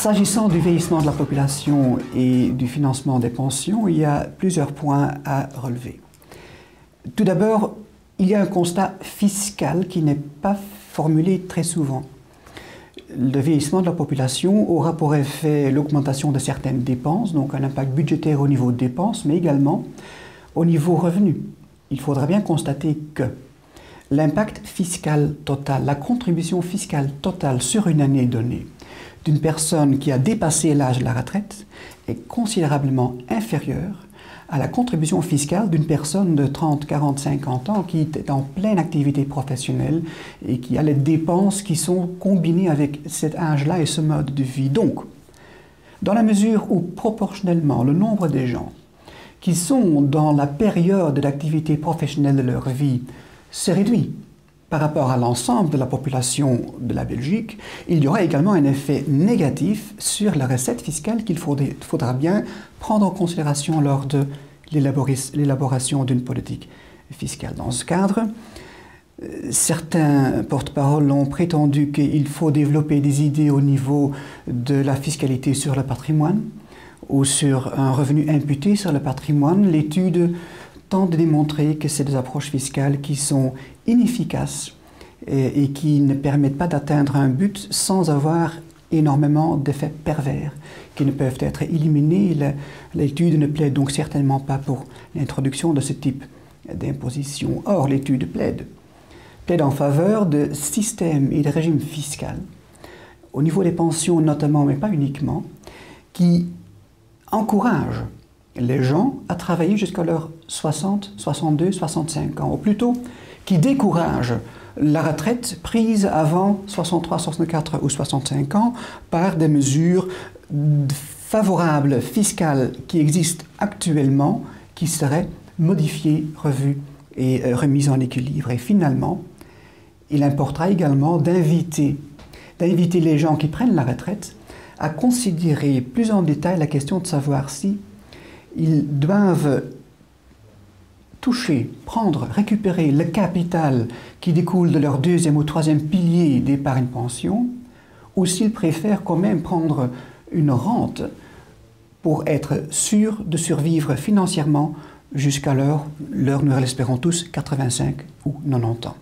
S'agissant du vieillissement de la population et du financement des pensions, il y a plusieurs points à relever. Tout d'abord, il y a un constat fiscal qui n'est pas formulé très souvent. Le vieillissement de la population aura pour effet l'augmentation de certaines dépenses, donc un impact budgétaire au niveau dépenses, mais également au niveau revenus. Il faudra bien constater que l'impact fiscal total, la contribution fiscale totale sur une année donnée d'une personne qui a dépassé l'âge de la retraite est considérablement inférieure à la contribution fiscale d'une personne de 30, 40, 50 ans qui est en pleine activité professionnelle et qui a les dépenses qui sont combinées avec cet âge-là et ce mode de vie. Donc, dans la mesure où proportionnellement le nombre des gens qui sont dans la période d'activité professionnelle de leur vie se réduit par rapport à l'ensemble de la population de la Belgique, il y aura également un effet négatif sur la recette fiscale qu'il faudra bien prendre en considération lors de l'élaboration d'une politique fiscale. Dans ce cadre, certains porte-paroles ont prétendu qu'il faut développer des idées au niveau de la fiscalité sur le patrimoine ou sur un revenu imputé sur le patrimoine. L'étude tente de démontrer que c'est des approches fiscales qui sont inefficaces et qui ne permettent pas d'atteindre un but sans avoir énormément d'effets pervers qui ne peuvent être éliminés. L'étude ne plaide donc certainement pas pour l'introduction de ce type d'imposition. Or, l'étude plaide en faveur de systèmes et de régimes fiscaux, au niveau des pensions notamment, mais pas uniquement, qui encouragent les gens à travailler jusqu'à leurs 60, 62, 65 ans, ou plutôt qui découragent la retraite prise avant 63, 64 ou 65 ans par des mesures favorables fiscales qui existent actuellement, qui seraient modifiées, revues et remises en équilibre. Et finalement, il importera également d'inviter les gens qui prennent la retraite à considérer plus en détail la question de savoir si ils doivent toucher, prendre, récupérer le capital qui découle de leur deuxième ou troisième pilier d'épargne-pension, ou s'ils préfèrent quand même prendre une rente pour être sûrs de survivre financièrement jusqu'à l'heure, nous l'espérons tous, 85 ou 90 ans.